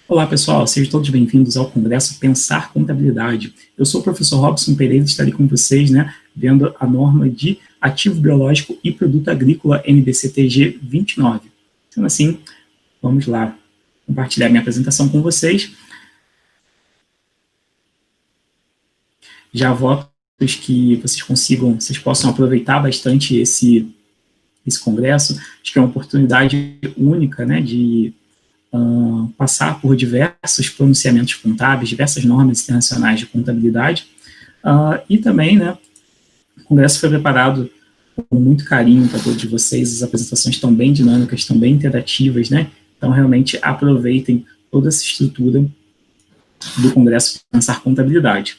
Olá, pessoal, sejam todos bem-vindos ao Congresso Pensar Contabilidade. Eu sou o professor Robson Pereira e estarei com vocês, vendo a norma de ativo biológico e produto agrícola NBCTG 29. Sendo assim, vamos lá compartilhar minha apresentação com vocês. Já voto que vocês possam aproveitar bastante esse congresso. Acho que é uma oportunidade única, de passar por diversos pronunciamentos contábeis, diversas normas internacionais de contabilidade, e também, o congresso foi preparado com muito carinho para todos vocês, as apresentações estão bem dinâmicas, estão bem interativas, então realmente aproveitem toda essa estrutura do congresso de Pensar Contabilidade.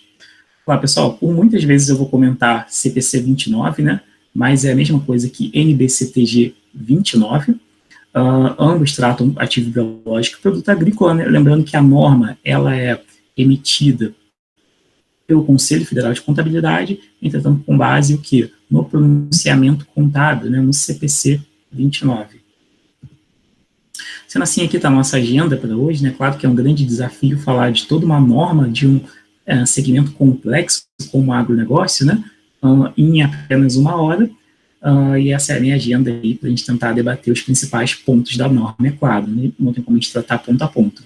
Olá, pessoal, por muitas vezes eu vou comentar CPC 29, mas é a mesma coisa que NBCTG 29, ambos tratam ativo biológico e produto agrícola, lembrando que a norma ela é emitida pelo Conselho Federal de Contabilidade, entretanto com base o quê? No pronunciamento contábil, no CPC 29. Sendo assim, aqui está a nossa agenda para hoje, claro que é um grande desafio falar de toda uma norma de um segmento complexo como o agronegócio, em apenas uma hora, e essa é a minha agenda aí para a gente tentar debater os principais pontos da norma, é claro, não tem como a gente tratar ponto a ponto.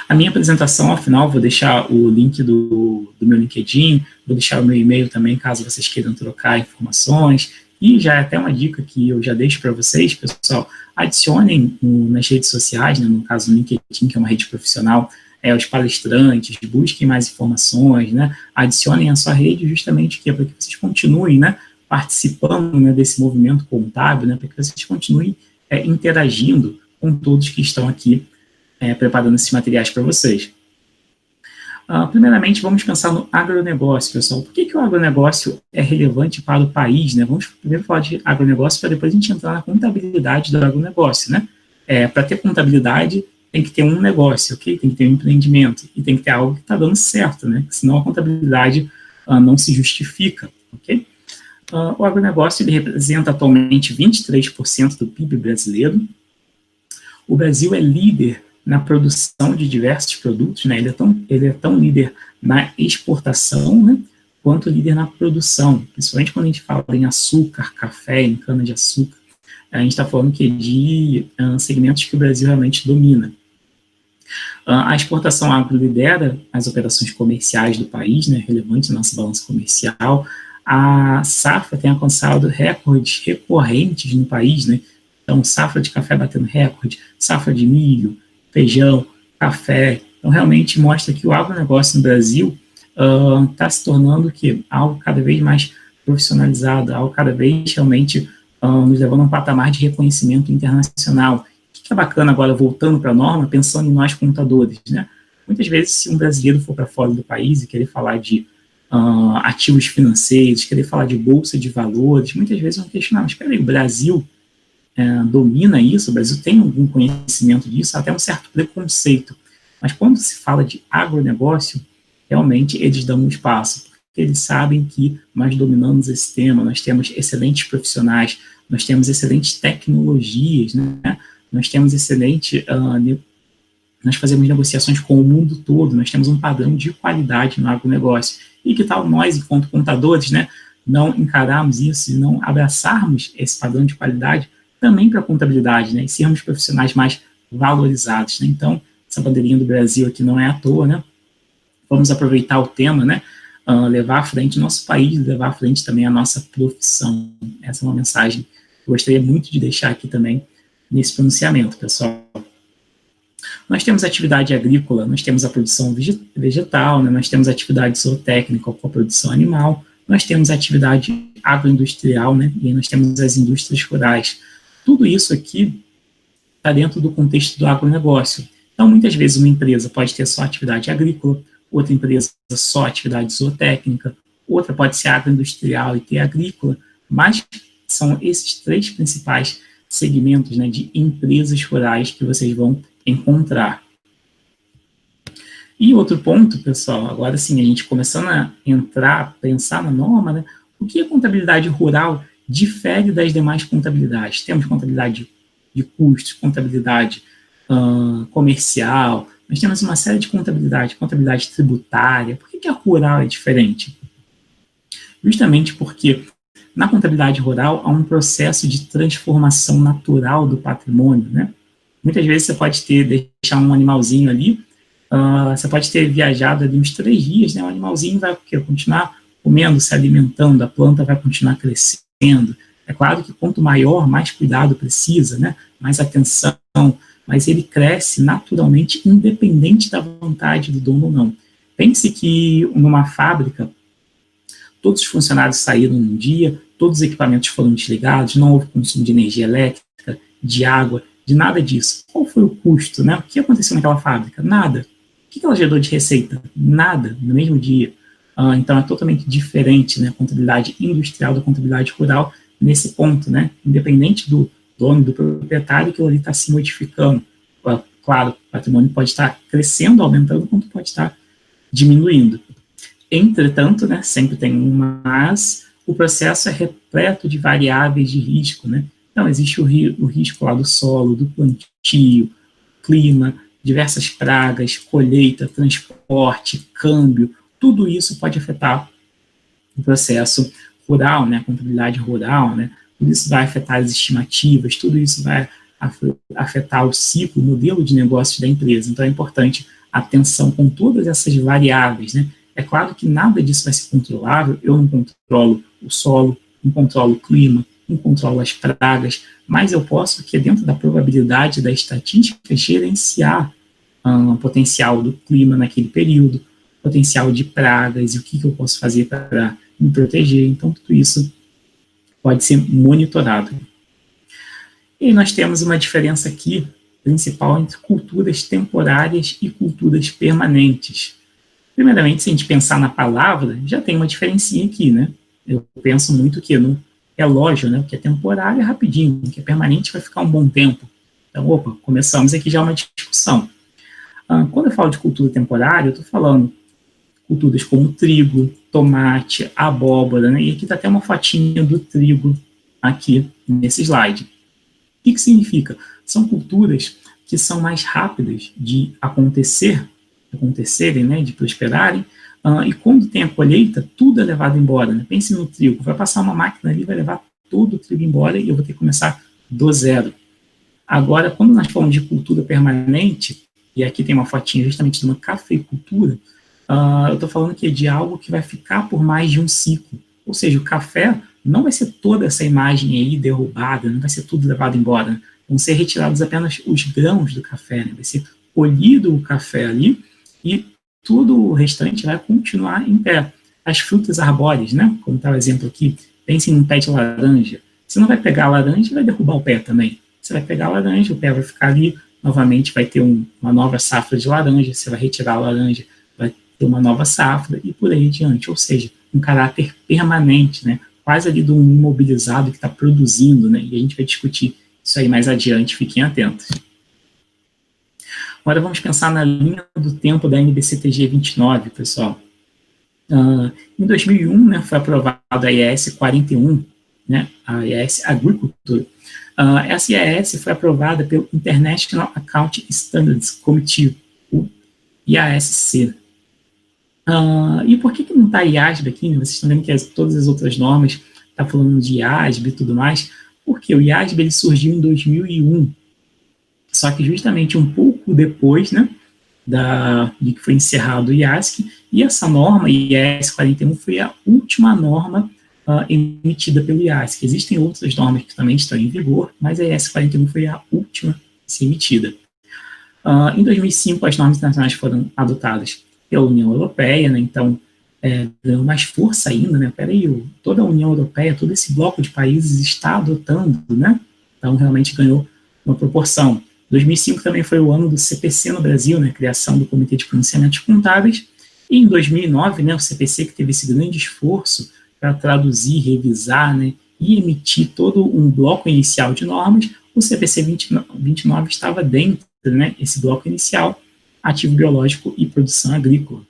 A minha apresentação, ao final, vou deixar o link do meu LinkedIn, vou deixar o meu e-mail também, caso vocês queiram trocar informações, e já é até uma dica que eu já deixo para vocês, pessoal, adicionem nas redes sociais, no caso no LinkedIn, que é uma rede profissional, os palestrantes, busquem mais informações, adicionem a sua rede justamente para que vocês continuem, participando desse movimento contábil, para que vocês continuem interagindo com todos que estão aqui preparando esses materiais para vocês. Primeiramente, vamos pensar no agronegócio, pessoal. Por que o agronegócio é relevante para o país? Vamos primeiro falar de agronegócio, para depois a gente entrar na contabilidade do agronegócio. Para ter contabilidade, tem que ter um negócio, ok? Tem que ter um empreendimento, e tem que ter algo que está dando certo, senão a contabilidade não se justifica, ok? O agronegócio ele representa atualmente 23% do PIB brasileiro. O Brasil é líder na produção de diversos produtos, ele é tão líder na exportação, quanto líder na produção, principalmente quando a gente fala em açúcar, café, em cana-de-açúcar, a gente está falando de segmentos que o Brasil realmente domina. A exportação agro lidera as operações comerciais do país, relevante na nossa balança comercial. A safra tem alcançado recordes recorrentes no país, então safra de café batendo recorde, safra de milho, feijão, café. Então realmente mostra que o agronegócio no Brasil está se tornando algo cada vez mais profissionalizado, algo cada vez realmente nos levando a um patamar de reconhecimento internacional. O que é bacana agora, voltando para a norma, pensando em nós contadores, Muitas vezes, se um brasileiro for para fora do país e querer falar de ativos financeiros, querer falar de bolsa de valores, muitas vezes vão questionar, mas espera aí, o Brasil domina isso, o Brasil tem algum conhecimento disso, até um certo preconceito. Mas quando se fala de agronegócio, realmente eles dão um espaço, porque eles sabem que nós dominamos esse tema, nós temos excelentes profissionais, nós temos excelentes tecnologias, nós temos nós fazemos negociações com o mundo todo, nós temos um padrão de qualidade no agronegócio. E que tal nós, enquanto contadores, não encararmos isso e não abraçarmos esse padrão de qualidade também para a contabilidade, e sermos profissionais mais valorizados. Então, essa bandeirinha do Brasil aqui não é à toa, Vamos aproveitar o tema, levar à frente o nosso país, levar à frente também a nossa profissão. Essa é uma mensagem que eu gostaria muito de deixar aqui também nesse pronunciamento, pessoal. Nós temos atividade agrícola, nós temos a produção vegetal, nós temos a atividade zootécnica com a produção animal, nós temos a atividade agroindustrial, e aí nós temos as indústrias rurais. Tudo isso aqui está dentro do contexto do agronegócio. Então, muitas vezes, uma empresa pode ter só atividade agrícola, outra empresa só atividade zootécnica, outra pode ser agroindustrial e ter agrícola, mas são esses três principais segmentos de empresas rurais que vocês vão encontrar. E outro ponto, pessoal, agora sim, a gente começando a pensar na norma, o que a contabilidade rural difere das demais contabilidades? Temos contabilidade de custos, contabilidade comercial, nós temos uma série de contabilidade tributária. Por que a rural é diferente? Justamente porque na contabilidade rural há um processo de transformação natural do patrimônio, né? Muitas vezes você pode deixar um animalzinho ali, você pode ter viajado ali uns 3 dias, né? O animalzinho vai continuar comendo, se alimentando, a planta vai continuar crescendo. É claro que quanto maior, mais cuidado precisa, né? Mais atenção, mas ele cresce naturalmente, independente da vontade do dono ou não. Pense que numa fábrica, todos os funcionários saíram num dia, todos os equipamentos foram desligados, não houve consumo de energia elétrica, de água, de nada disso. Qual foi o custo, né? O que aconteceu naquela fábrica? Nada. O que ela gerou de receita? Nada, no mesmo dia. Então é totalmente diferente, né, a contabilidade industrial da contabilidade rural nesse ponto, né? Independente do dono, do proprietário, que ele está se modificando. Claro, o patrimônio pode estar crescendo, aumentando, quanto pode estar diminuindo. Entretanto, né, sempre tem um mas, o processo é repleto de variáveis de risco, né? Então, existe o risco lá do solo, do plantio, clima, diversas pragas, colheita, transporte, câmbio, tudo isso pode afetar o processo rural, né, a contabilidade rural, né? Tudo isso vai afetar as estimativas, tudo isso vai afetar o ciclo, o modelo de negócios da empresa. Então, é importante atenção com todas essas variáveis, né? É claro que nada disso vai ser controlável, eu não controlo o solo, não controlo o clima, não controlo as pragas, mas eu posso, que dentro da probabilidade da estatística, gerenciar o potencial do clima naquele período, potencial de pragas e o que eu posso fazer para me proteger. Então, tudo isso pode ser monitorado. E nós temos uma diferença aqui, principal, entre culturas temporárias e culturas permanentes. Primeiramente, se a gente pensar na palavra, já tem uma diferencinha aqui, né? Eu penso muito que no relógio, né? O que é temporário é rapidinho, o que é permanente vai ficar um bom tempo. Então, começamos aqui já uma discussão. Quando eu falo de cultura temporária, eu estou falando culturas como trigo, tomate, abóbora, né? E aqui está até uma fotinha do trigo aqui nesse slide. O que significa? São culturas que são mais rápidas de acontecerem, né, de prosperarem, e quando tem a colheita, tudo é levado embora. Né? Pense no trigo, vai passar uma máquina ali, vai levar todo o trigo embora e eu vou ter que começar do zero. Agora, quando nós falamos de cultura permanente, e aqui tem uma fotinha justamente de uma cafeicultura, eu estou falando que é de algo que vai ficar por mais de um ciclo. Ou seja, o café não vai ser toda essa imagem aí derrubada, não vai ser tudo levado embora. Né? Vão ser retirados apenas os grãos do café, né? Vai ser colhido o café ali e tudo o restante vai continuar em pé. As frutas arbóreas, né? Como está o exemplo aqui, pensem num pé de laranja. Você não vai pegar a laranja e vai derrubar o pé também. Você vai pegar a laranja, o pé vai ficar ali, novamente vai ter uma nova safra de laranja, você vai retirar a laranja, vai ter uma nova safra e por aí adiante. Ou seja, um caráter permanente, né? Quase ali de um imobilizado que está produzindo, né? E a gente vai discutir isso aí mais adiante, fiquem atentos. Agora vamos pensar na linha do tempo da NBCTG 29, pessoal. Em 2001, né, foi aprovada a IAS 41, né, a IAS Agricultura. Essa IAS foi aprovada pelo International Accounting Standards Committee, o IASC. E por que não está IASB aqui? Né? Vocês estão vendo que todas as outras normas estão falando de IASB e tudo mais, porque o IASB ele surgiu em 2001, só que justamente um pouco depois, né, de que foi encerrado o IASC, e essa norma, IAS 41, foi a última norma emitida pelo IASC. Existem outras normas que também estão em vigor, mas a IAS 41 foi a última a ser emitida. Em 2005, as normas internacionais foram adotadas pela União Europeia, né, então ganhou mais força ainda, né, toda a União Europeia, todo esse bloco de países está adotando, né, então realmente ganhou uma proporção. 2005 também foi o ano do CPC no Brasil, né, criação do Comitê de Pronunciamentos Contábeis, e em 2009, né, o CPC que teve esse grande esforço para traduzir, revisar, né, e emitir todo um bloco inicial de normas, o CPC 29 estava dentro, né, esse bloco inicial, ativo biológico e produção agrícola.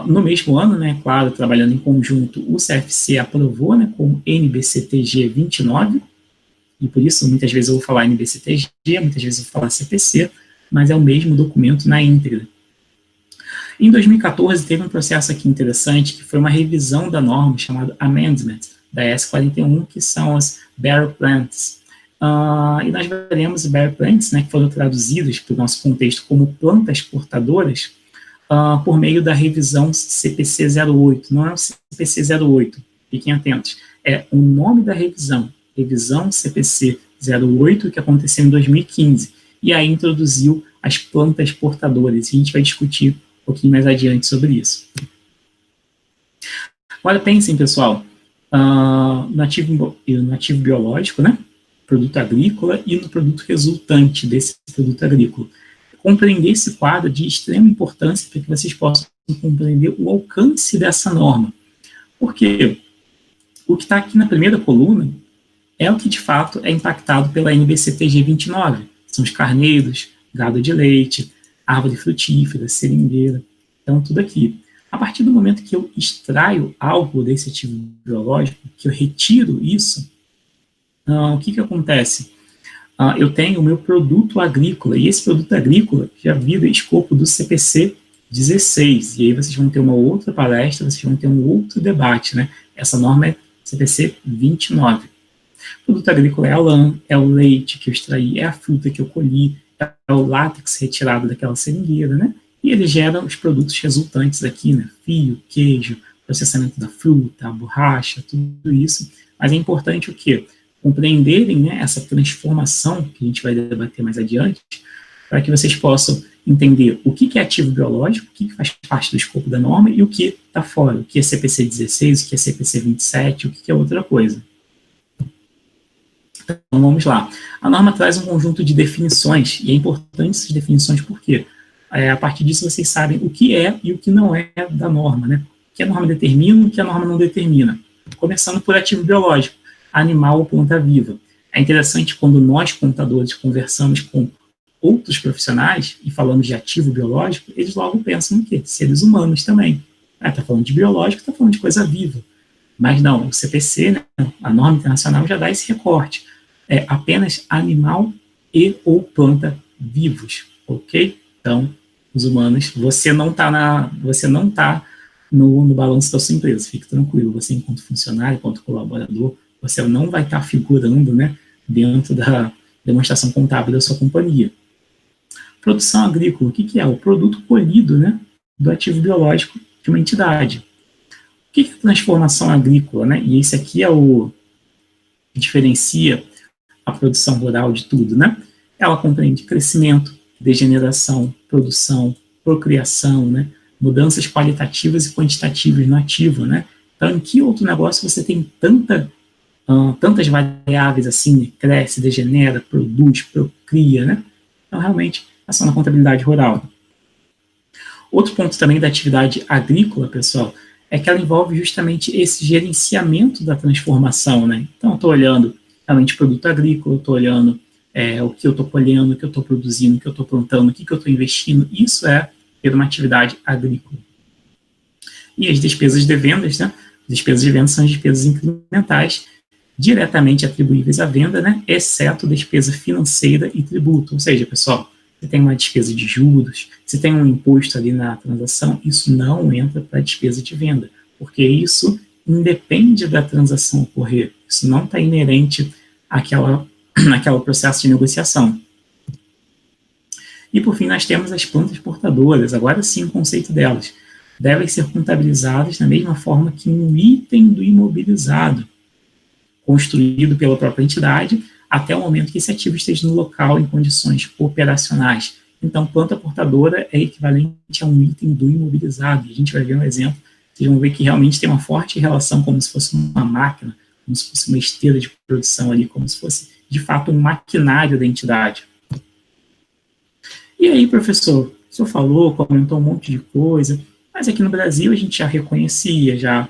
No mesmo ano, né, claro, trabalhando em conjunto, o CFC aprovou, né, como NBCTG 29, e por isso muitas vezes eu vou falar NBCTG, muitas vezes eu vou falar CPC, mas é o mesmo documento na íntegra. Em 2014, teve um processo aqui interessante, que foi uma revisão da norma chamada Amendment, da S41, que são as Bearer Plants. E nós veremos Bearer Plants, né, que foram traduzidas para o nosso contexto como plantas portadoras, por meio da revisão CPC 08. Não é o CPC 08, fiquem atentos. É o nome da revisão, revisão CPC 08, que aconteceu em 2015. E aí introduziu as plantas portadoras. E a gente vai discutir um pouquinho mais adiante sobre isso. Agora pensem, pessoal, no ativo biológico, né? Produto agrícola e no produto resultante desse produto agrícola. Compreender esse quadro é de extrema importância para que vocês possam compreender o alcance dessa norma. Porque o que está aqui na primeira coluna é o que, de fato, é impactado pela NBCTG 29. São os carneiros, gado de leite, árvore frutífera, seringueira, então tudo aqui. A partir do momento que eu extraio algo desse ativo biológico, que eu retiro isso, o que acontece? Eu tenho o meu produto agrícola, e esse produto agrícola já vira escopo do CPC 16, e aí vocês vão ter uma outra palestra, vocês vão ter um outro debate, né? Essa norma é CPC 29. O produto agrícola é a lã, é o leite que eu extraí, é a fruta que eu colhi, é o látex retirado daquela seringueira, né? E ele gera os produtos resultantes aqui, né? Fio, queijo, processamento da fruta, a borracha, tudo isso. Mas é importante o quê? Compreenderem, né, essa transformação que a gente vai debater mais adiante, para que vocês possam entender o que é ativo biológico, o que faz parte do escopo da norma e o que está fora, o que é CPC 16, o que é CPC 27, o que é outra coisa. Então, vamos lá. A norma traz um conjunto de definições, e é importante essas definições porque a partir disso vocês sabem o que é e o que não é da norma, né? O que a norma determina e o que a norma não determina. Começando por ativo biológico, animal ou planta viva. É interessante quando nós, contadores, conversamos com outros profissionais e falamos de ativo biológico, eles logo pensam no quê? Seres humanos também. Está falando de biológico, está falando de coisa viva. Mas não, o CPC, né, a norma internacional já dá esse recorte. É apenas animal e ou planta vivos, ok? Então, os humanos, você não está no balanço da sua empresa, fique tranquilo, você enquanto funcionário, enquanto colaborador, você não vai estar figurando, né, dentro da demonstração contábil da sua companhia. Produção agrícola, o que é? O produto colhido, né, do ativo biológico de uma entidade. O que é transformação agrícola, né? E esse aqui é o que diferencia a produção rural de tudo, né? Ela compreende crescimento, degeneração, produção, procriação, né? Mudanças qualitativas e quantitativas no ativo, né? Então, em que outro negócio você tem tantas variáveis assim, né? Cresce, degenera, produz, procria, né? Então, realmente, é só na contabilidade rural. Outro ponto também da atividade agrícola, pessoal, é que ela envolve justamente esse gerenciamento da transformação, né? Então, eu estou olhando realmente produto agrícola, eu estou olhando o que eu estou colhendo, o que eu estou produzindo, o que eu estou plantando, o que eu estou investindo. Isso é ter uma atividade agrícola. E as despesas de vendas, né? As despesas de vendas são as despesas incrementais diretamente atribuíveis à venda, né? Exceto despesa financeira e tributo. Ou seja, pessoal, você tem uma despesa de juros, você tem um imposto ali na transação, isso não entra para a despesa de venda, porque isso independe da transação ocorrer, isso não está inerente àquele processo de negociação. E, por fim, nós temos as plantas portadoras, agora sim o conceito delas. Devem ser contabilizadas da mesma forma que um item do imobilizado, construído pela própria entidade, até o momento que esse ativo esteja no local em condições operacionais. Então, planta portadora é equivalente a um item do imobilizado. E a gente vai ver um exemplo, vocês vão ver que realmente tem uma forte relação, como se fosse uma máquina, como se fosse uma esteira de produção ali, como se fosse, de fato, um maquinário da entidade. E aí, professor, o senhor falou, comentou um monte de coisa, mas aqui no Brasil a gente já reconhecia,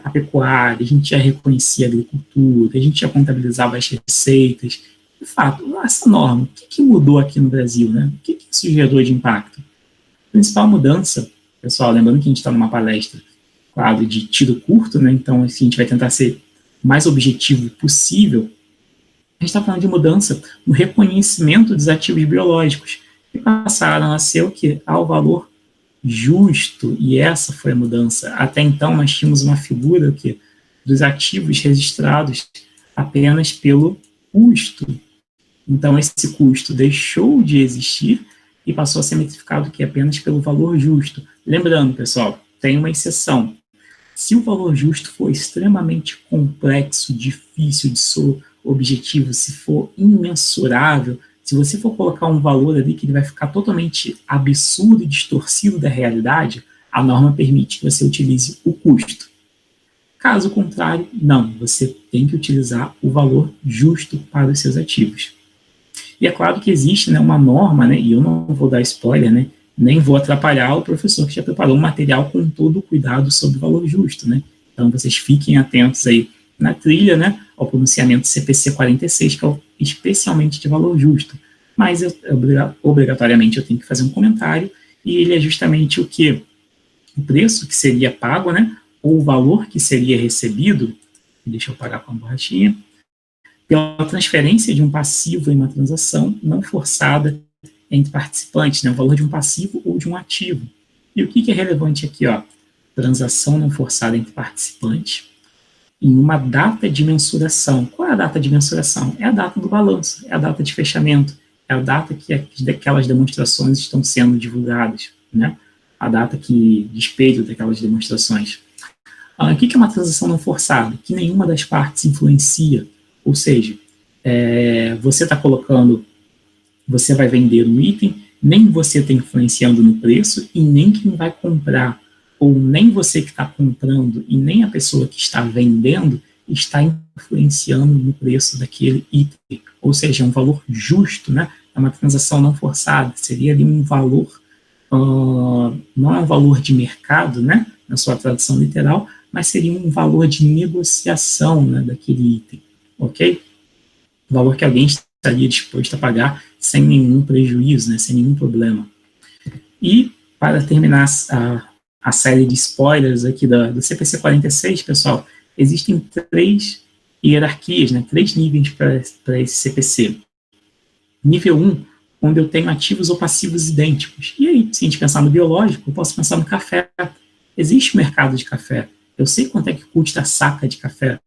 a pecuária, a gente já reconhecia a agricultura, a gente já contabilizava as receitas. De fato, essa norma, o que mudou aqui no Brasil, né? O que isso gerou de impacto? A principal mudança, pessoal, lembrando que a gente está numa palestra, claro, de tiro curto, né? Então, assim, a gente vai tentar ser o mais objetivo possível. a gente está falando de mudança no reconhecimento dos ativos biológicos, que passaram a ser o que? Ao valor justo, e essa foi a mudança. Até então, nós tínhamos uma figura que, dos ativos registrados apenas pelo custo. Então, esse custo deixou de existir e passou a ser metrificado que apenas pelo valor justo. Lembrando, pessoal, tem uma exceção. Se o valor justo for extremamente complexo, difícil de ser objetivo, se for imensurável, se você for colocar um valor ali que ele vai ficar totalmente absurdo e distorcido da realidade, a norma permite que você utilize o custo. Caso contrário, não, você tem que utilizar o valor justo para os seus ativos. E é claro que existe, né, uma norma, né, e eu não vou dar spoiler, né, nem vou atrapalhar o professor que já preparou um material com todo o cuidado sobre o valor justo, né? Então, vocês fiquem atentos aí na trilha, né, ao pronunciamento CPC 46, que é especialmente de valor justo. Mas, obrigatoriamente, eu tenho que fazer um comentário, e ele é justamente o que? O preço que seria pago, né, ou o valor que seria recebido, deixa eu pagar com a borrachinha, pela transferência de um passivo em uma transação não forçada entre participantes, né, o valor de um passivo ou de um ativo. E o que é relevante aqui? Ó, transação não forçada entre participantes em uma data de mensuração. Qual é a data de mensuração? É a data do balanço, é a data de fechamento, é a data que aquelas demonstrações estão sendo divulgadas, né? A data de espelho daquelas demonstrações. O que é uma transação não forçada? Que nenhuma das partes influencia, ou seja, você está colocando, você vai vender um item, nem você está influenciando no preço e nem quem vai comprar, ou nem você que está comprando e nem a pessoa que está vendendo está influenciando no preço daquele item, ou seja, é um valor justo, né? É uma transação não forçada, seria ali um valor, não é um valor de mercado, né? Na sua tradução literal, mas seria um valor de negociação, né, daquele item, ok? O valor que alguém estaria disposto a pagar sem nenhum prejuízo, né, sem nenhum problema. E, para terminar a série de spoilers aqui do CPC 46, pessoal, existem 3 hierarquias, né, 3 níveis para esse CPC. Nível 1, onde eu tenho ativos ou passivos idênticos. E aí, se a gente pensar no biológico, eu posso pensar no café. Existe mercado de café. Eu sei quanto é que custa a saca de café.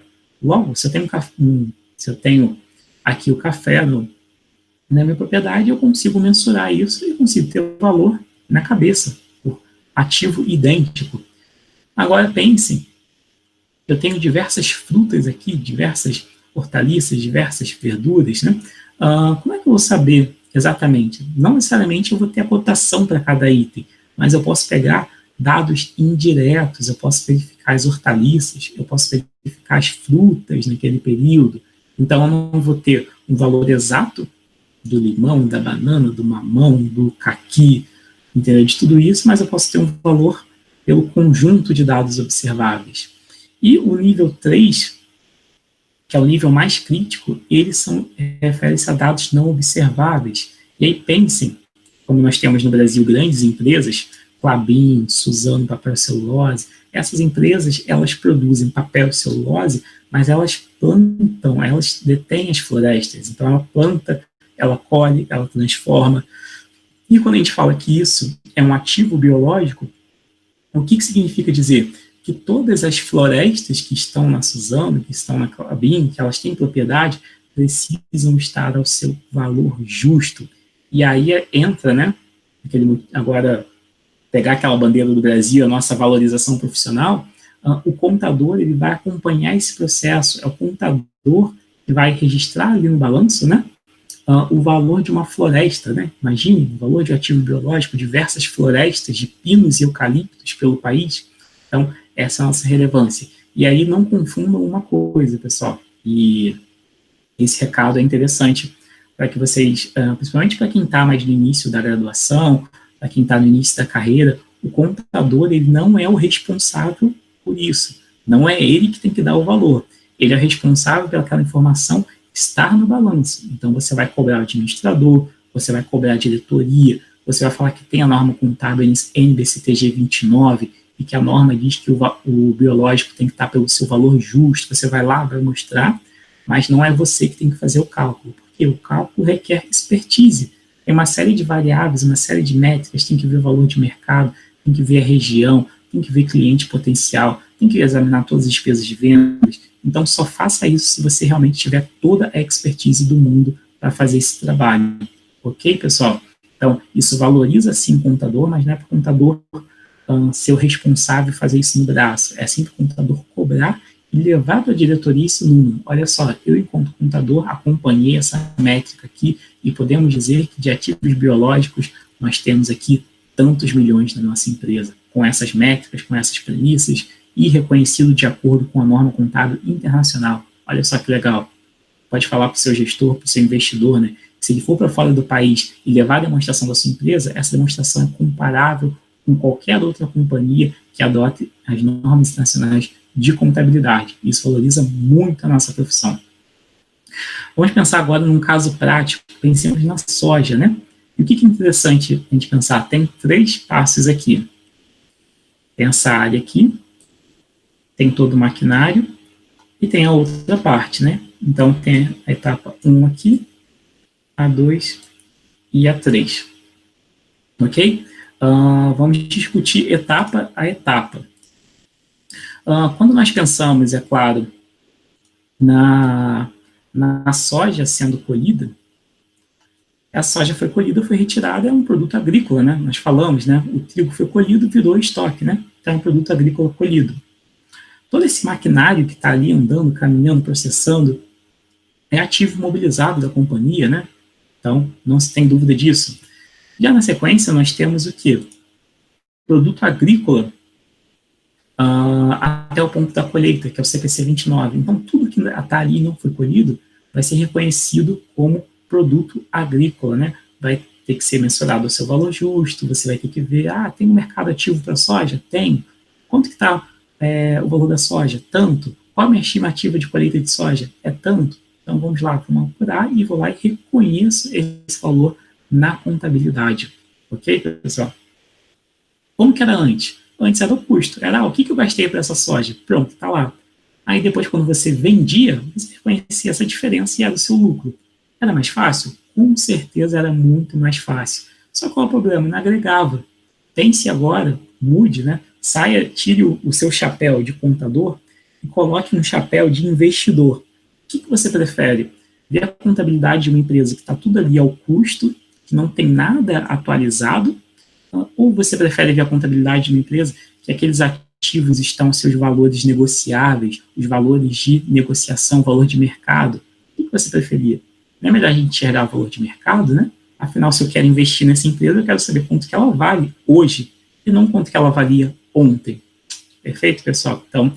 Logo, se eu tenho aqui o café na minha propriedade, eu consigo mensurar isso e consigo ter o valor na cabeça, por ativo idêntico. Agora pensem, eu tenho diversas frutas aqui, diversas hortaliças, diversas verduras, né? Como é que eu vou saber exatamente? Não necessariamente eu vou ter a cotação para cada item, mas eu posso pegar dados indiretos, eu posso verificar as hortaliças, eu posso verificar as frutas naquele período. Então, eu não vou ter um valor exato do limão, da banana, do mamão, do caqui, entendeu? De tudo isso, mas eu posso ter um valor pelo conjunto de dados observáveis. E o nível 3, que é o nível mais crítico, refere-se a dados não observáveis. E aí pensem, como nós temos no Brasil grandes empresas, Klabin, Suzano, papel e celulose, essas empresas, elas produzem papel e celulose, mas elas plantam, elas detêm as florestas. Então, ela planta, ela colhe, ela transforma. E quando a gente fala que isso é um ativo biológico, o que significa dizer? Que todas as florestas que estão na Suzano, que estão na Klabin, que elas têm propriedade, precisam estar ao seu valor justo. E aí entra, né, agora, pegar aquela bandeira do Brasil, a nossa valorização profissional, o contador ele vai acompanhar esse processo, é o contador que vai registrar ali no balanço, né, o valor de uma floresta, né, imagine, o valor de ativo biológico, diversas florestas de pinos e eucaliptos pelo país. Então, essa é a nossa relevância. E aí não confundam uma coisa, pessoal, e esse recado é interessante para que vocês, principalmente para quem está mais no início da graduação, para quem está no início da carreira, o contador ele não é o responsável por isso. Não é ele que tem que dar o valor. Ele é responsável pelaquela informação estar no balanço. Então, você vai cobrar o administrador, você vai cobrar a diretoria, você vai falar que tem a norma contábil NBCTG 29 e que a norma diz que o biológico tem que estar pelo seu valor justo. Você vai lá, vai mostrar, mas não é você que tem que fazer o cálculo, porque o cálculo requer expertise. Tem uma série de variáveis, uma série de métricas, tem que ver o valor de mercado, tem que ver a região, tem que ver cliente potencial, tem que examinar todas as despesas de vendas. Então, só faça isso se você realmente tiver toda a expertise do mundo para fazer esse trabalho. Ok, pessoal? Então, isso valoriza, sim, o contador, mas não é para o contador ser o responsável fazer isso no braço. É sim para o contador cobrar e levar para a diretoria esse número. Olha só, eu, enquanto contador, acompanhei essa métrica aqui e podemos dizer que de ativos biológicos nós temos aqui tantos milhões na nossa empresa, com essas métricas, com essas premissas e reconhecido de acordo com a norma contábil internacional. Olha só que legal. Pode falar para o seu gestor, para o seu investidor, né? Se ele for para fora do país e levar a demonstração da sua empresa, essa demonstração é comparável com qualquer outra companhia que adote as normas internacionais de contabilidade. Isso valoriza muito a nossa profissão. Vamos pensar agora num caso prático, pensemos na soja, né? E o que é interessante a gente pensar? Tem 3 passos aqui. Tem essa área aqui, tem todo o maquinário e tem a outra parte, né? Então, tem a etapa 1 aqui, a 2 e a 3. Ok? Vamos discutir etapa a etapa. Quando nós pensamos, é claro, na soja sendo colhida, a soja foi colhida, foi retirada, é um produto agrícola, né? Nós falamos, né? O trigo foi colhido, virou estoque, né? Então é um produto agrícola colhido. Todo esse maquinário que está ali andando, caminhando, processando, é ativo mobilizado da companhia, né? Então, não se tem dúvida disso. Já na sequência, nós temos o quê? Produto agrícola até o ponto da colheita, que é o CPC 29. Então, tudo que está ali e não foi colhido vai ser reconhecido como produto agrícola, né? Vai ter que ser mensurado o seu valor justo, você vai ter que ver, tem um mercado ativo para soja? Tem. Quanto que está o valor da soja? Tanto. Qual a minha estimativa de colheita de soja? É tanto. Então, vamos lá, vamos apurar e vou lá e reconheço esse valor na contabilidade. Ok, pessoal? Como que era antes? Antes era o custo. Era, o que eu gastei para essa soja? Pronto, está lá. Aí depois, quando você vendia, você reconhecia essa diferença e era o seu lucro. Era mais fácil? Com certeza era muito mais fácil. Só qual é o problema? Não agregava. Pense agora, mude, né? Saia, tire o seu chapéu de contador e coloque um chapéu de investidor. O que você prefere? Ver a contabilidade de uma empresa que está tudo ali ao custo, que não tem nada atualizado, ou você prefere ver a contabilidade de uma empresa que aqueles ativos estão seus valores negociáveis, os valores de negociação, valor de mercado? O que você preferia? Não é melhor a gente enxergar o valor de mercado, né? Afinal, se eu quero investir nessa empresa, eu quero saber quanto que ela vale hoje e não quanto que ela valia ontem. Perfeito, pessoal? Então,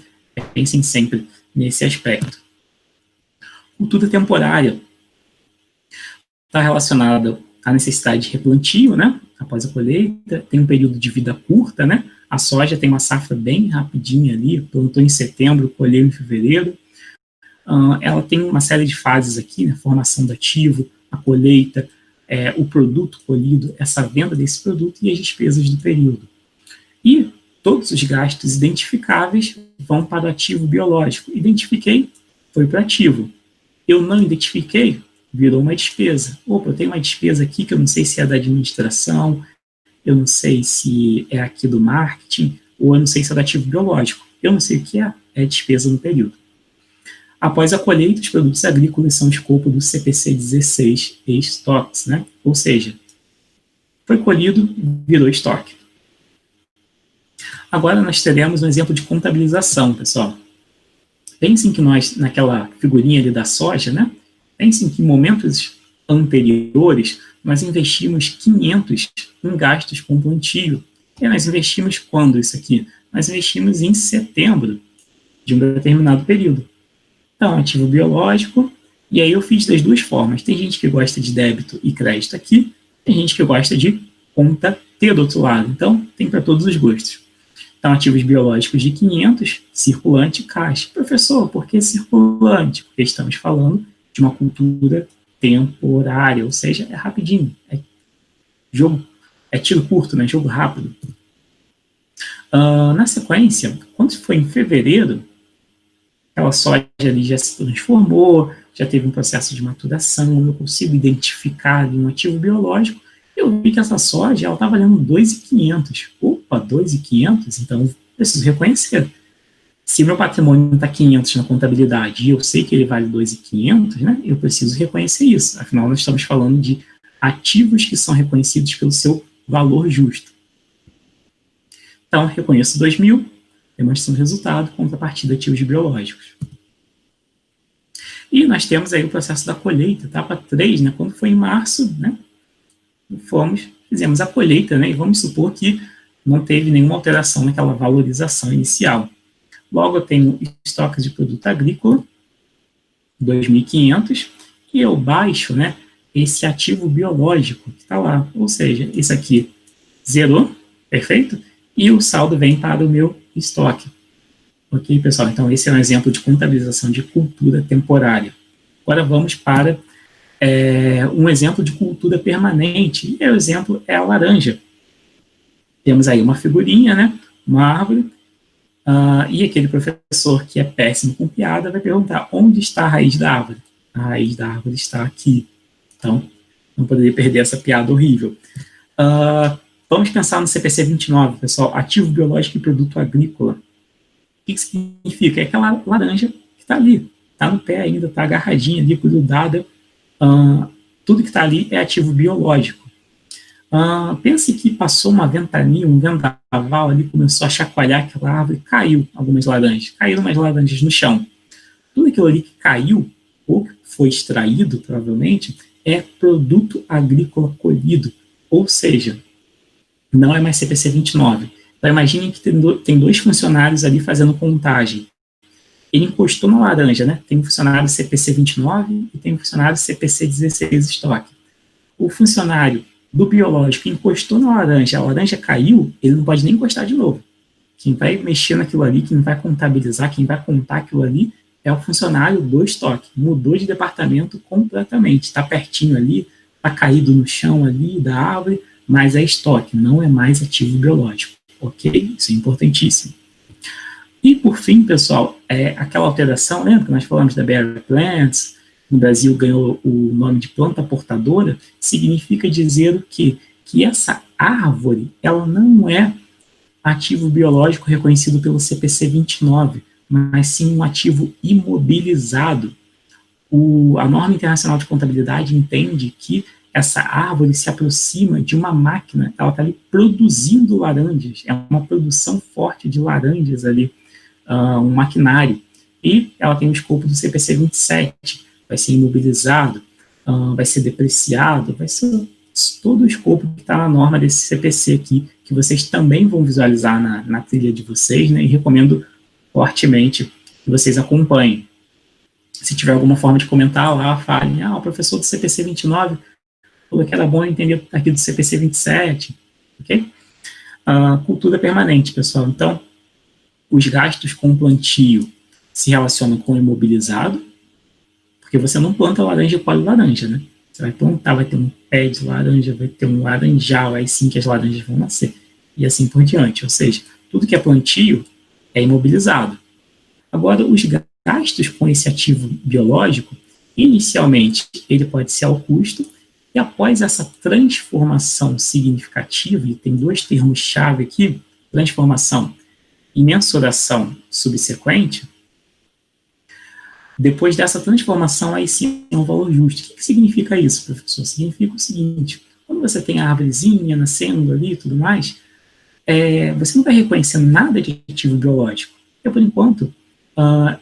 pensem sempre nesse aspecto. Cultura temporária está relacionada à necessidade de replantio, né? Após a colheita, tem um período de vida curta, né? A soja tem uma safra bem rapidinha ali, plantou em setembro, colheu em fevereiro. Ela tem uma série de fases aqui, né? Formação do ativo, a colheita, o produto colhido, essa venda desse produto e as despesas do período. E todos os gastos identificáveis vão para o ativo biológico. Identifiquei, foi para o ativo. Eu não identifiquei, virou uma despesa. Opa, eu tenho uma despesa aqui que eu não sei se é da administração, eu não sei se é aqui do marketing, ou eu não sei se é do ativo biológico. Eu não sei o que é despesa no período. Após a colheita, os produtos agrícolas são escopo do CPC 16 e estoques, né? Ou seja, foi colhido, virou estoque. Agora nós teremos um exemplo de contabilização, pessoal. Pensem que nós, naquela figurinha ali da soja, né? Pensem que em momentos anteriores nós investimos 500 em gastos com plantio. E nós investimos quando isso aqui? Nós investimos em setembro de um determinado período. Então, ativo biológico, e aí eu fiz das duas formas. Tem gente que gosta de débito e crédito aqui, tem gente que gosta de conta T do outro lado. Então, tem para todos os gostos. Então, ativos biológicos de 500, circulante, caixa. Professor, por que circulante? Porque estamos falando de uma cultura temporária, ou seja, é rapidinho, é tiro curto, né? Jogo rápido. Na sequência, quando foi em fevereiro, aquela soja ali já se transformou, já teve um processo de maturação, eu consigo identificar ali um ativo biológico, eu vi que essa soja ela está valendo 2.500. Opa, 2.500? Então eu preciso reconhecer. Se meu patrimônio está 500 na contabilidade e eu sei que ele vale 2.500, né, eu preciso reconhecer isso. Afinal, nós estamos falando de ativos que são reconhecidos pelo seu valor justo. Então, reconheço 2.000, demonstração de resultado, contrapartida ativos biológicos. E nós temos aí o processo da colheita, etapa 3, né, quando foi em março, né, fizemos a colheita, né, e vamos supor que não teve nenhuma alteração naquela valorização inicial. Logo, eu tenho estoques de produto agrícola, 2.500, e eu baixo, né, esse ativo biológico que está lá. Ou seja, isso aqui zerou, perfeito? E o saldo vem para o meu estoque. Ok, pessoal? Então, esse é um exemplo de contabilização de cultura temporária. Agora, vamos para um exemplo de cultura permanente. E o exemplo é a laranja. Temos aí uma figurinha, né, uma árvore, e aquele professor que é péssimo com piada vai perguntar onde está a raiz da árvore. A raiz da árvore está aqui. Então, não poderia perder essa piada horrível. Vamos pensar no CPC 29, pessoal, ativo biológico e produto agrícola. O que significa? É aquela laranja que está ali, está no pé ainda, está agarradinha ali, grudada. Tudo que está ali é ativo biológico. Pense que passou uma ventania, um vendaval ali, começou a chacoalhar aquela árvore, caíram umas laranjas no chão. Tudo aquilo ali que caiu, ou que foi extraído, provavelmente, é produto agrícola colhido, ou seja, não é mais CPC 29. Então, imagine que tem dois funcionários ali fazendo contagem. Ele encostou na laranja, né? Tem um funcionário CPC 29 e tem um funcionário CPC 16 estoque. O funcionário do biológico encostou na laranja, a laranja caiu, ele não pode nem encostar de novo. Quem vai mexer naquilo ali, quem vai contabilizar, quem vai contar aquilo ali, é o funcionário do estoque. Mudou de departamento completamente. Está pertinho ali, está caído no chão ali da árvore, mas é estoque, não é mais ativo biológico. Ok? Isso é importantíssimo. E, por fim, pessoal, aquela alteração, lembra que nós falamos da Bearer Plants, no Brasil ganhou o nome de planta portadora, significa dizer o quê? Que essa árvore, ela não é ativo biológico reconhecido pelo CPC 29, mas sim um ativo imobilizado. A norma internacional de contabilidade entende que essa árvore se aproxima de uma máquina, ela está ali produzindo laranjas, é uma produção forte de laranjas ali, um maquinário, e ela tem o escopo do CPC 27, vai ser imobilizado, vai ser depreciado, vai ser todo o escopo que está na norma desse CPC aqui, que vocês também vão visualizar na trilha de vocês, né, e recomendo fortemente que vocês acompanhem. Se tiver alguma forma de comentar lá, falem, o professor do CPC 29 falou que era bom entender aqui do CPC 27, ok? Cultura permanente, pessoal. Então, os gastos com plantio se relacionam com o imobilizado, porque você não planta laranja e colhe laranja, né? Você vai plantar, vai ter um pé de laranja, vai ter um laranjal, aí sim que as laranjas vão nascer, e assim por diante. Ou seja, tudo que é plantio é imobilizado. Agora, os gastos com esse ativo biológico, inicialmente, ele pode ser ao custo, e após essa transformação significativa, e tem dois termos-chave aqui, transformação e mensuração subsequente, depois dessa transformação, aí sim é um valor justo. O que significa isso, professor? Significa o seguinte, quando você tem a árvorezinha nascendo ali e tudo mais, você não vai reconhecer nada de ativo biológico, porque, por enquanto,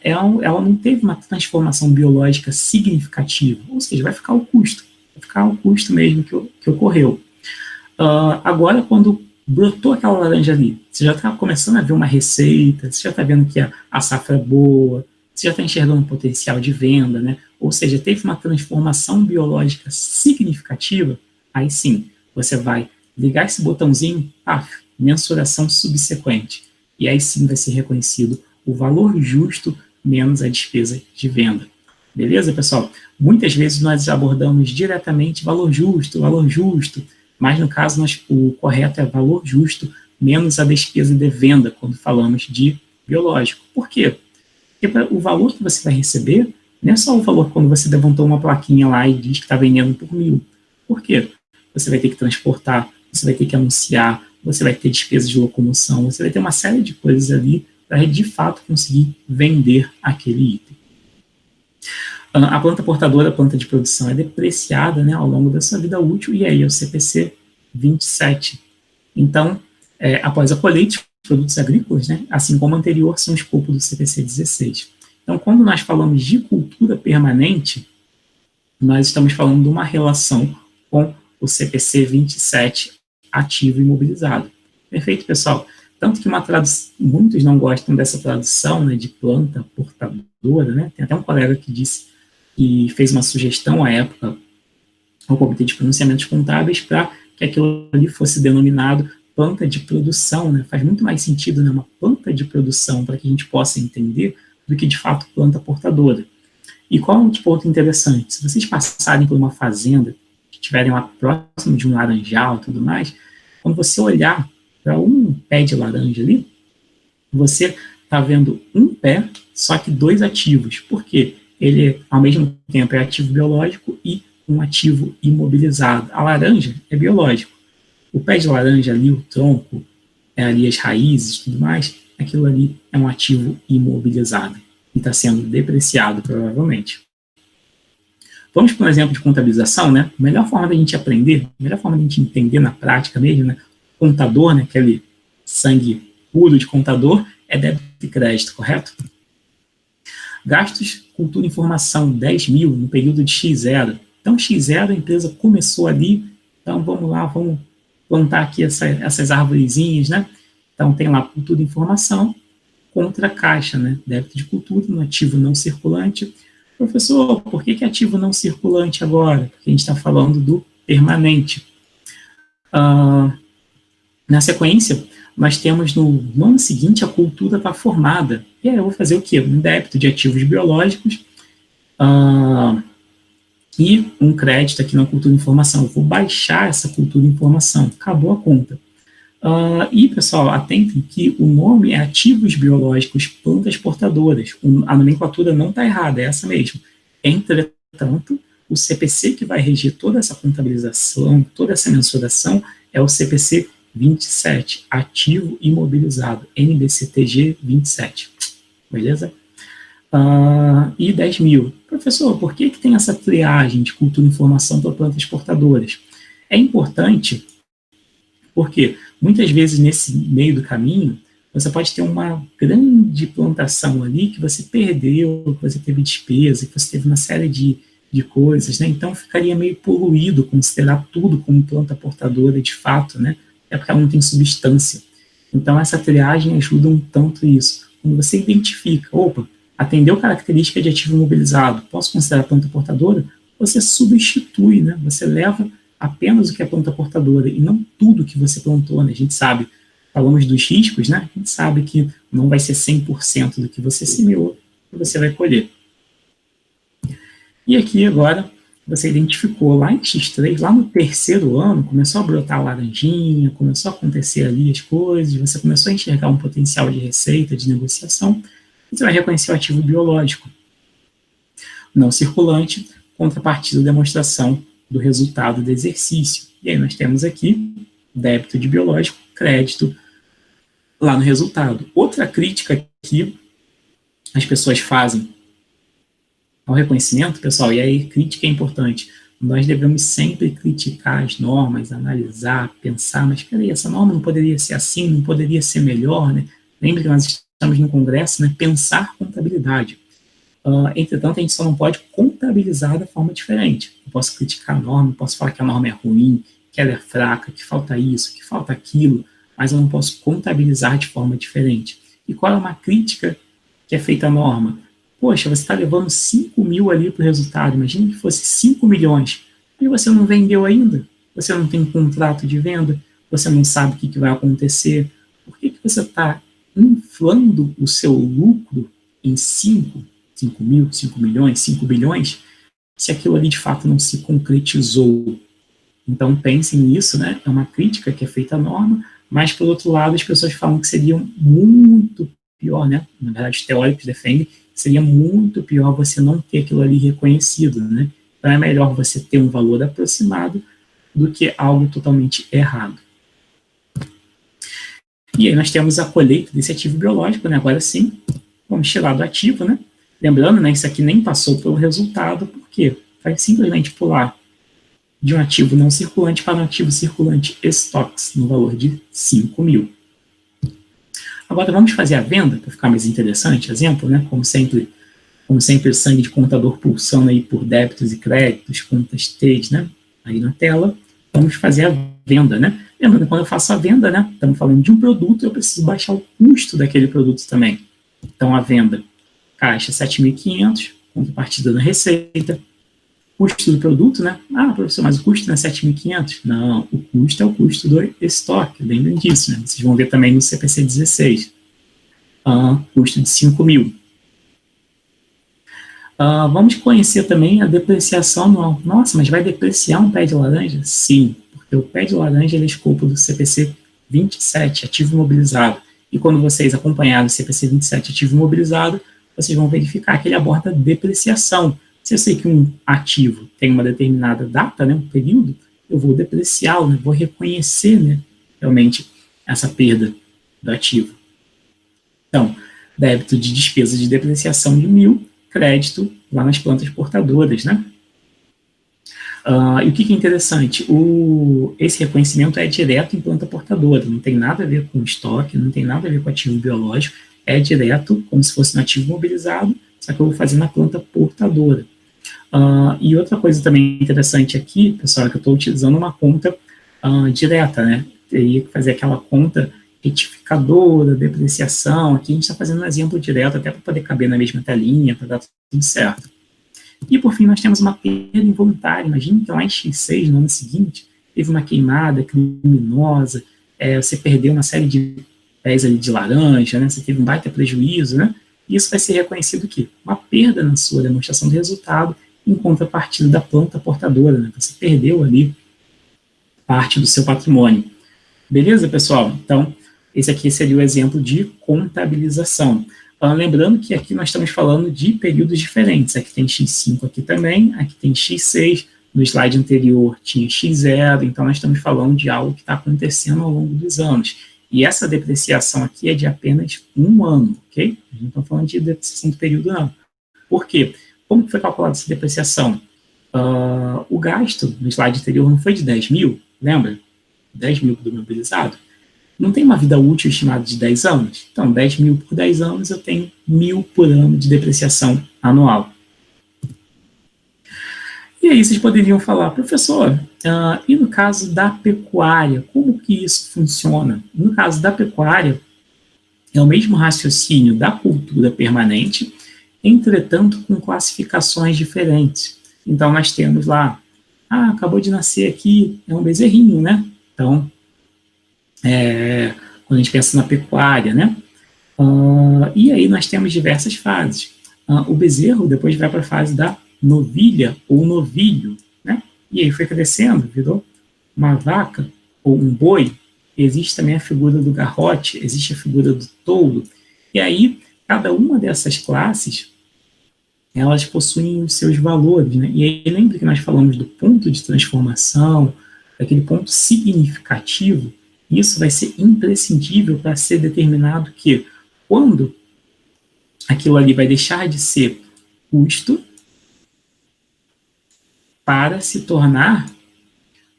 ela não teve uma transformação biológica significativa, ou seja, vai ficar o custo mesmo que ocorreu. Agora, quando brotou aquela laranja ali, você já está começando a ver uma receita, você já está vendo que a safra é boa, você já está enxergando um potencial de venda, né? Ou seja, teve uma transformação biológica significativa, aí sim, você vai ligar esse botãozinho, mensuração subsequente, e aí sim vai ser reconhecido o valor justo menos a despesa de venda. Beleza, pessoal? Muitas vezes nós abordamos diretamente valor justo, mas no caso o correto é valor justo menos a despesa de venda quando falamos de biológico. Por quê? Porque o valor que você vai receber Não é só o valor quando você levantou uma plaquinha lá e diz que está vendendo por 1.000. Por quê? Você vai ter que transportar, você vai ter que anunciar, você vai ter despesas de locomoção, você vai ter uma série de coisas ali para de fato conseguir vender aquele item. A planta portadora, a planta de produção, é depreciada, né, ao longo da sua vida útil, e aí é o CPC 27. Então, após a colheita de produtos agrícolas, né, assim como o anterior, são o escopo do CPC 16. Então, quando nós falamos de cultura permanente, nós estamos falando de uma relação com o CPC 27 ativo imobilizado. Perfeito, pessoal? Tanto que muitos não gostam dessa tradução, né, de planta portadora, né? Tem até um colega que disse que fez uma sugestão à época ao Comitê de Pronunciamentos Contábeis para que aquilo ali fosse denominado planta de produção, né? Faz muito mais sentido, né, uma planta de produção para que a gente possa entender do que de fato planta portadora. E qual é um ponto interessante? Se vocês passarem por uma fazenda, que estiverem lá próximo de um laranjal e tudo mais, quando você olhar para um pé de laranja ali, você está vendo um pé, só que 2 ativos. Por quê? Ele, ao mesmo tempo, é ativo biológico e um ativo imobilizado. A laranja é biológico. O pé de laranja ali, o tronco, ali as raízes e tudo mais, aquilo ali é um ativo imobilizado e está sendo depreciado, provavelmente. Vamos para um exemplo de contabilização, né? A melhor forma da gente aprender, a melhor forma da gente entender na prática mesmo, né? Contador, né? Aquele sangue puro de contador, é débito e crédito, correto? Gastos, cultura e informação, 10.000 no período de X0. Então, X0, a empresa começou ali, então vamos lá, vamos plantar aqui essas arvorezinhas, né? Então, tem lá cultura e informação contra a caixa, né? Débito de cultura no ativo não circulante. Professor, por que ativo não circulante agora? Porque a gente está falando do permanente. Na sequência, nós temos no ano seguinte a cultura está formada. E aí eu vou fazer o quê? Um débito de ativos biológicos e um crédito aqui na cultura de informação. Eu vou baixar essa cultura de informação. Acabou a conta. E, pessoal, atentem que o nome é ativos biológicos plantas portadoras. A nomenclatura não está errada, é essa mesmo. Entretanto, o CPC que vai reger toda essa contabilização, toda essa mensuração, é o CPC 27, ativo imobilizado, NBCTG 27. Beleza? E 10.000. Professor, por que tem essa triagem de cultura e informação para plantas portadoras? É importante porque muitas vezes nesse meio do caminho você pode ter uma grande plantação ali que você perdeu, que você teve despesa, que você teve uma série de coisas, né? Então ficaria meio poluído considerar tudo como planta portadora de fato, né? É porque ela não tem substância. Então essa triagem ajuda um tanto isso. Quando você identifica, atendeu característica de ativo imobilizado, posso considerar planta portadora? Você substitui, né? Você leva apenas o que é planta portadora e não tudo que você plantou, né? A gente sabe, falamos dos riscos, né? A gente sabe que não vai ser 100% do que você semeou que você vai colher. E aqui agora você identificou lá em X3, lá no 3º ano, começou a brotar laranjinha, começou a acontecer ali as coisas, você começou a enxergar um potencial de receita, de negociação, você vai reconhecer o ativo biológico. Não circulante, contrapartida, demonstração do resultado do exercício. E aí nós temos aqui débito de biológico, crédito lá no resultado. Outra crítica que as pessoas fazem ao reconhecimento, pessoal, e aí crítica é importante, nós devemos sempre criticar as normas, analisar, pensar, mas peraí, essa norma não poderia ser assim, não poderia ser melhor, né? Lembre que nós estamos no Congresso, né? Pensar contabilidade. Entretanto, a gente só não pode contabilizar da forma diferente. Eu posso criticar a norma, posso falar que a norma é ruim, que ela é fraca, que falta isso, que falta aquilo, mas eu não posso contabilizar de forma diferente. E qual é uma crítica que é feita à norma? Poxa, você está levando 5.000 ali para o resultado, imagina que fosse 5 milhões, e você não vendeu ainda, você não tem um contrato de venda, você não sabe o que vai acontecer, por que você está inflando o seu lucro em 5 mil, 5 milhões, 5 bilhões, se aquilo ali de fato não se concretizou? Então pensem nisso, né? É uma crítica que é feita à norma, mas por outro lado as pessoas falam que seria muito pior, né? Na verdade os teóricos defendem seria muito pior você não ter aquilo ali reconhecido, né? Então é melhor você ter um valor aproximado do que algo totalmente errado. E aí nós temos a colheita desse ativo biológico, né? Agora sim, vamos tirar do ativo, né? Lembrando, né, isso aqui nem passou pelo resultado, porque vai simplesmente pular de um ativo não circulante para um ativo circulante estoques, no valor de 5 mil. Agora vamos fazer a venda, para ficar mais interessante, exemplo, né? Como sempre, sangue de contador pulsando aí por débitos e créditos, contas T's, né? Aí na tela, vamos fazer a venda, né? Lembrando, quando eu faço a venda, né? Estamos falando de um produto, eu preciso baixar o custo daquele produto também. Então, a venda, caixa 7.500, contrapartida na receita, custo do produto, né? Ah, professor, mas o custo não é 7.500? Não, o custo é o custo do estoque, lembrem disso, né? Vocês vão ver também no CPC 16. Custo de 5 mil. Vamos conhecer também a depreciação anual. Nossa, mas vai depreciar um pé de laranja? Sim, porque o pé de laranja é escopo do CPC 27, ativo imobilizado. E quando vocês acompanharem o CPC 27, ativo imobilizado, vocês vão verificar que ele aborda depreciação. Se eu sei que um ativo tem uma determinada data, né, um período, eu vou depreciá-lo, né, vou reconhecer, né, realmente essa perda do ativo. Então, débito de despesa de depreciação de 1.000, crédito lá nas plantas portadoras, né? E o que é interessante? Esse reconhecimento é direto em planta portadora, não tem nada a ver com estoque, não tem nada a ver com ativo biológico, é direto, como se fosse um ativo mobilizado, só que eu vou fazer na planta portadora. E outra coisa também interessante aqui, pessoal, é que eu estou utilizando uma conta direta, né? Teria que fazer aquela conta retificadora, depreciação. Aqui a gente está fazendo um exemplo direto, até para poder caber na mesma telinha, para dar tudo certo. E por fim, nós temos uma perda involuntária. Imagine que lá em X6, no ano seguinte, teve uma queimada criminosa, você perdeu uma série de pés ali de laranja, né? Você teve um baita prejuízo, né? E isso vai ser reconhecido aqui, uma perda na sua demonstração de resultado em contrapartida da planta portadora, né? Você perdeu ali parte do seu patrimônio. Beleza, pessoal? Então, esse aqui seria o exemplo de contabilização. Lembrando que aqui nós estamos falando de períodos diferentes. Aqui tem X5 aqui também, aqui tem X6, no slide anterior tinha X0, então nós estamos falando de algo que está acontecendo ao longo dos anos. E essa depreciação aqui é de apenas 1 ano, ok? A gente não está falando de depreciação do período, não. Por quê? Como foi calculada essa depreciação? O gasto no slide anterior não foi de 10 mil, lembra? 10 mil do mobilizado. Não tem uma vida útil estimada de 10 anos? Então, 10 mil por 10 anos, eu tenho 1.000 por ano de depreciação anual. E aí vocês poderiam falar, professor, e no caso da pecuária, como que isso funciona? No caso da pecuária, é o mesmo raciocínio da cultura permanente, entretanto com classificações diferentes. Então, nós temos lá, acabou de nascer aqui, é um bezerrinho, né? Então, quando a gente pensa na pecuária, né? E aí nós temos diversas fases. O bezerro depois vai para a fase da novilha ou novilho, né? E aí foi crescendo, virou uma vaca ou um boi. Existe também a figura do garrote, existe a figura do touro. E aí, cada uma dessas classes, elas possuem os seus valores, né? E aí lembre que nós falamos do ponto de transformação, daquele ponto significativo. Isso vai ser imprescindível para ser determinado que, quando aquilo ali vai deixar de ser custo para se tornar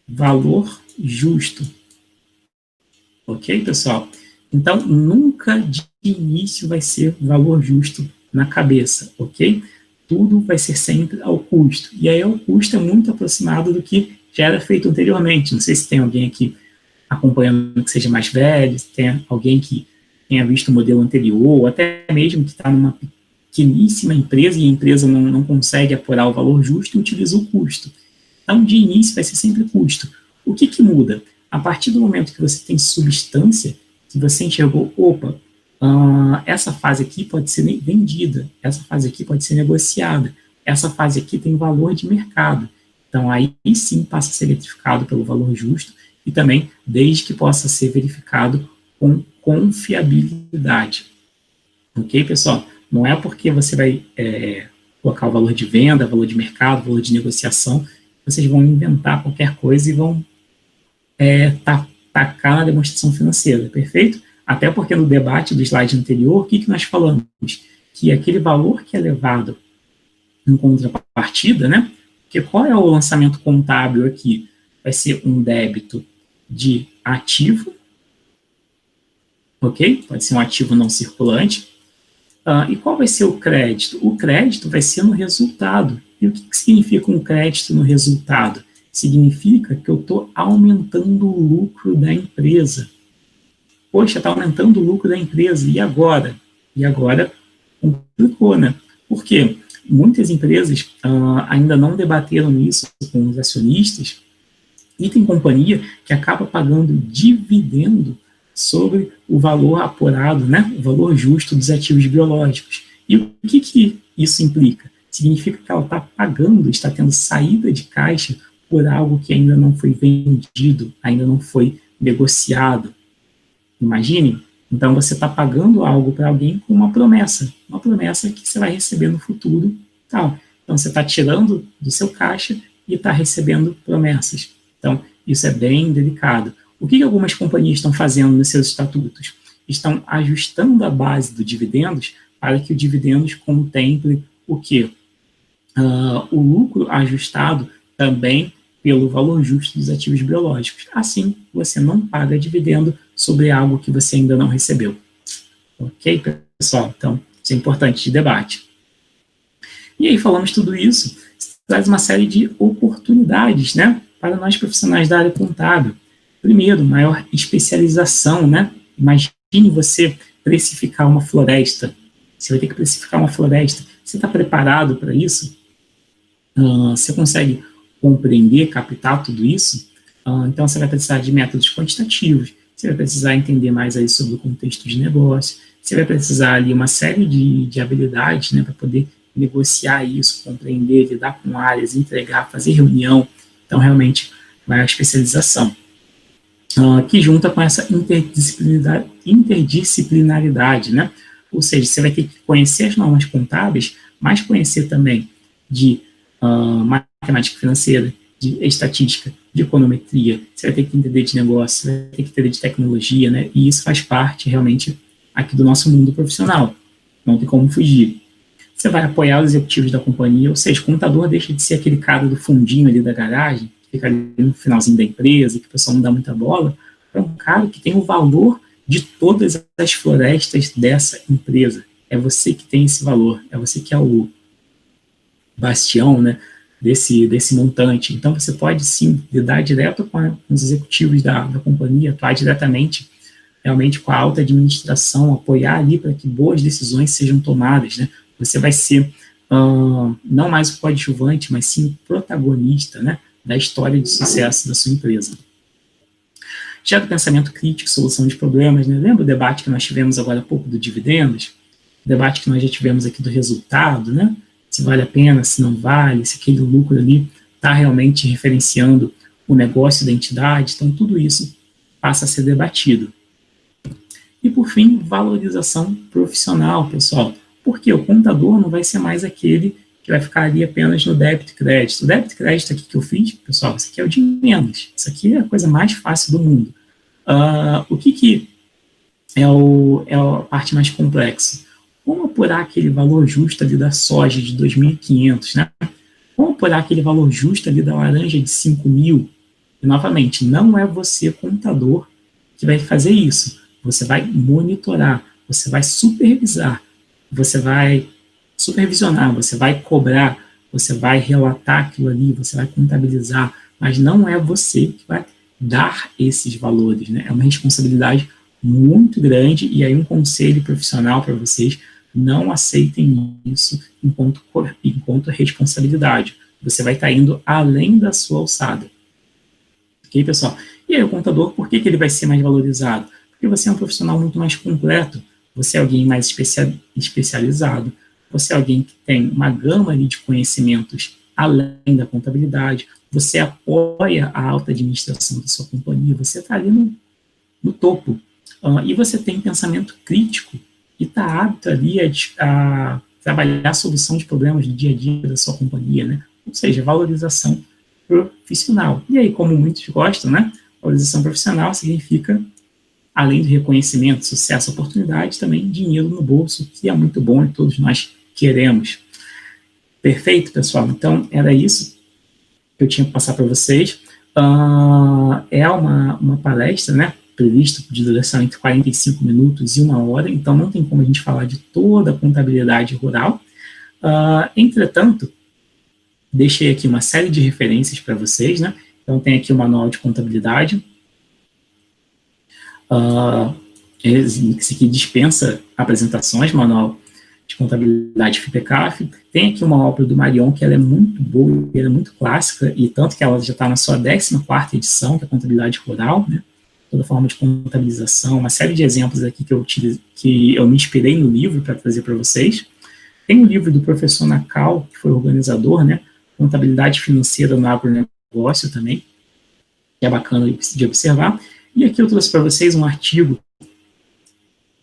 valor justo. Ok, pessoal? Então, nunca de início vai ser valor justo na cabeça, ok? Tudo vai ser sempre ao custo. E aí o custo é muito aproximado do que já era feito anteriormente. Não sei se tem alguém aqui acompanhando que seja mais velho, se tem alguém que tenha visto o modelo anterior, ou até mesmo que está numa pequeníssima empresa e a empresa não consegue apurar o valor justo e utiliza o custo. Então, de início, vai ser sempre custo. O que muda? A partir do momento que você tem substância, que você enxergou, opa, essa fase aqui pode ser vendida, essa fase aqui pode ser negociada, essa fase aqui tem valor de mercado. Então, aí sim passa a ser verificado pelo valor justo e também desde que possa ser verificado com confiabilidade. Ok, pessoal? Não é porque você vai colocar o valor de venda, valor de mercado, valor de negociação, vocês vão inventar qualquer coisa e vão tacar na demonstração financeira, perfeito? Até porque no debate do slide anterior, o que nós falamos? Que aquele valor que é levado em contrapartida, né? Porque qual é o lançamento contábil aqui? Vai ser um débito de ativo, ok? Pode ser um ativo não circulante. E qual vai ser o crédito? O crédito vai ser no resultado. E o que significa um crédito no resultado? Significa que eu estou aumentando o lucro da empresa. Poxa, está aumentando o lucro da empresa, e agora? E agora complicou, né? Por quê? Muitas empresas ainda não debateram isso com os acionistas, e tem companhia que acaba pagando dividendo sobre o valor apurado, né, o valor justo dos ativos biológicos. E o que isso implica? Significa que ela está pagando, está tendo saída de caixa por algo que ainda não foi vendido, ainda não foi negociado. Imagine, então você está pagando algo para alguém com uma promessa que você vai receber no futuro, tal. Então você está tirando do seu caixa e está recebendo promessas. Então isso é bem delicado. O que algumas companhias estão fazendo nos seus estatutos? Estão ajustando a base do dividendos para que o dividendos contemple o quê? O lucro ajustado também pelo valor justo dos ativos biológicos. Assim, você não paga dividendo sobre algo que você ainda não recebeu. Ok, pessoal? Então, isso é importante de debate. E aí, falamos tudo isso, traz uma série de oportunidades, né, para nós profissionais da área contábil. Primeiro, maior especialização, né? Imagine você precificar uma floresta. Você vai ter que precificar uma floresta. Você está preparado para isso? Você consegue compreender, captar tudo isso? Então, você vai precisar de métodos quantitativos. Você vai precisar entender mais aí sobre o contexto de negócio. Você vai precisar ali uma série de habilidades, né, para poder negociar isso, compreender, lidar com áreas, entregar, fazer reunião. Então, realmente, maior especialização. Que junta com essa interdisciplinaridade, né? Ou seja, você vai ter que conhecer as normas contábeis, mas conhecer também de matemática financeira, de estatística, de econometria, você vai ter que entender de negócio, você vai ter que entender de tecnologia, né? E isso faz parte, realmente, aqui do nosso mundo profissional. Não tem como fugir. Você vai apoiar os executivos da companhia, ou seja, o contador deixa de ser aquele cara do fundinho ali da garagem, fica ali no finalzinho da empresa, que o pessoal não dá muita bola, é um cara que tem o valor de todas as florestas dessa empresa. É você que tem esse valor, é você que é o bastião, né, desse montante. Então, você pode, sim, lidar direto com os executivos da companhia, atuar diretamente, realmente, com a alta administração, apoiar ali para que boas decisões sejam tomadas, né? Você vai ser não mais o coadjuvante, mas sim o protagonista, né, da história de sucesso da sua empresa. Já do pensamento crítico, solução de problemas, né? Lembra o debate que nós tivemos agora há pouco do dividendos? O debate que nós já tivemos aqui do resultado, né? Se vale a pena, se não vale, se aquele lucro ali está realmente referenciando o negócio da entidade. Então, tudo isso passa a ser debatido. E, por fim, valorização profissional, pessoal. Porque o contador não vai ser mais aquele que vai ficar ali apenas no débito e crédito. O débito e crédito aqui que eu fiz, pessoal, isso aqui é o de menos. Isso aqui é a coisa mais fácil do mundo. O que é a parte mais complexa? Como apurar aquele valor justo ali da soja de 2.500, né? Como apurar aquele valor justo ali da laranja de 5.000? E, novamente, não é você, contador, que vai fazer isso. Você vai monitorar, você vai supervisar, você vai supervisionar, você vai cobrar, você vai relatar aquilo ali, você vai contabilizar, mas não é você que vai dar esses valores, né? É uma responsabilidade muito grande, e aí um conselho profissional para vocês: não aceitem isso enquanto responsabilidade. Você vai estar indo além da sua alçada. Ok, pessoal? E aí o contador, por que ele vai ser mais valorizado? Porque você é um profissional muito mais completo, você é alguém mais especializado, você é alguém que tem uma gama ali de conhecimentos além da contabilidade, você apoia a alta administração da sua companhia, você está ali no topo. E você tem pensamento crítico e está apto ali a trabalhar a solução de problemas do dia a dia da sua companhia, né? Ou seja, valorização profissional. E aí, como muitos gostam, né? Valorização profissional significa, além do reconhecimento, sucesso, oportunidade, também dinheiro no bolso, que é muito bom e todos nós queremos. Perfeito, pessoal? Então, era isso que eu tinha que passar para vocês. É uma palestra, né? Prevista de duração entre 45 minutos e 1 hora, então não tem como a gente falar de toda a contabilidade rural. Entretanto, deixei aqui uma série de referências para vocês, né? Então, tem aqui o manual de contabilidade. Esse aqui dispensa apresentações, manual de contabilidade FIPECAF. Tem aqui uma obra do Marion, que ela é muito boa, ela é muito clássica, e tanto que ela já está na sua 14ª edição, que é a contabilidade rural, né? Toda forma de contabilização, uma série de exemplos aqui que eu me inspirei no livro para trazer para vocês. Tem o livro do professor Nakal, que foi organizador, né? Contabilidade financeira no agronegócio também, que é bacana de observar. E aqui eu trouxe para vocês um artigo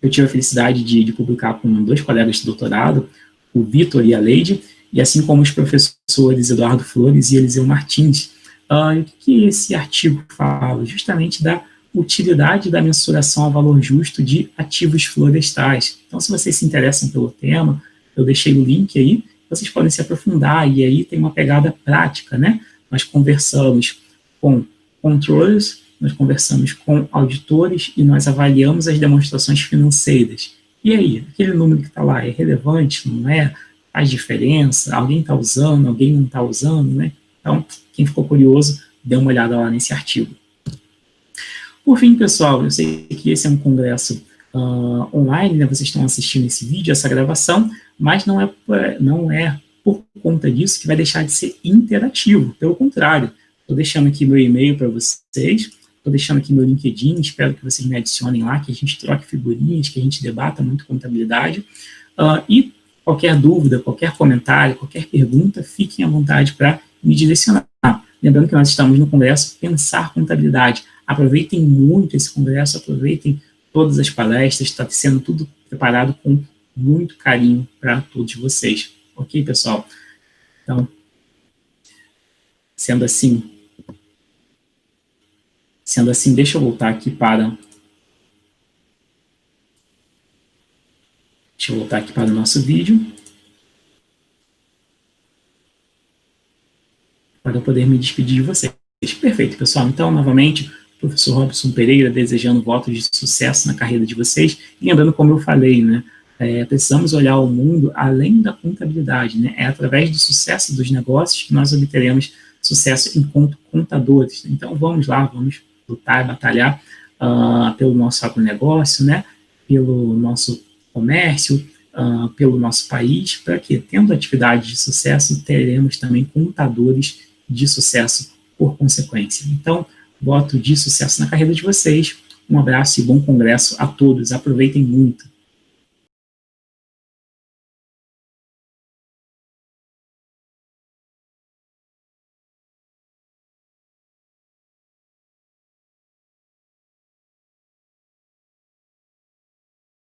que eu tive a felicidade de publicar com 2 colegas de doutorado, o Vitor e a Leide, e assim como os professores Eduardo Flores e Eliseu Martins. O que esse artigo fala? Justamente da utilidade da mensuração a valor justo de ativos florestais. Então, se vocês se interessam pelo tema, eu deixei o link aí, vocês podem se aprofundar, e aí tem uma pegada prática, né? Nós conversamos com controllers, nós conversamos com auditores e nós avaliamos as demonstrações financeiras. E aí, aquele número que está lá é relevante, não é? Faz diferença? Alguém está usando, alguém não está usando, né? Então, quem ficou curioso, dê uma olhada lá nesse artigo. Por fim, pessoal, eu sei que esse é um congresso online, né? Vocês estão assistindo esse vídeo, essa gravação, mas não é por conta disso que vai deixar de ser interativo. Pelo contrário, estou deixando aqui meu e-mail para vocês, estou deixando aqui meu LinkedIn, espero que vocês me adicionem lá, que a gente troque figurinhas, que a gente debata muito contabilidade. E qualquer dúvida, qualquer comentário, qualquer pergunta, fiquem à vontade para me direcionar. Lembrando que nós estamos no congresso Pensar Contabilidade. Aproveitem muito esse congresso, aproveitem todas as palestras, está sendo tudo preparado com muito carinho para todos vocês. Ok, pessoal? Então, sendo assim, deixa eu voltar aqui para o nosso vídeo, para eu poder me despedir de vocês. Perfeito, pessoal. Então, novamente, professor Robson Pereira, desejando votos de sucesso na carreira de vocês. E lembrando, como eu falei, né, precisamos olhar o mundo além da contabilidade, né? É através do sucesso dos negócios que nós obteremos sucesso enquanto contadores. Então, vamos lá, vamos lutar, batalhar pelo nosso agronegócio, né? Pelo nosso comércio, pelo nosso país, para que, tendo atividade de sucesso, teremos também contadores de sucesso por consequência. Então, voto de sucesso na carreira de vocês. Um abraço e bom congresso a todos. Aproveitem muito.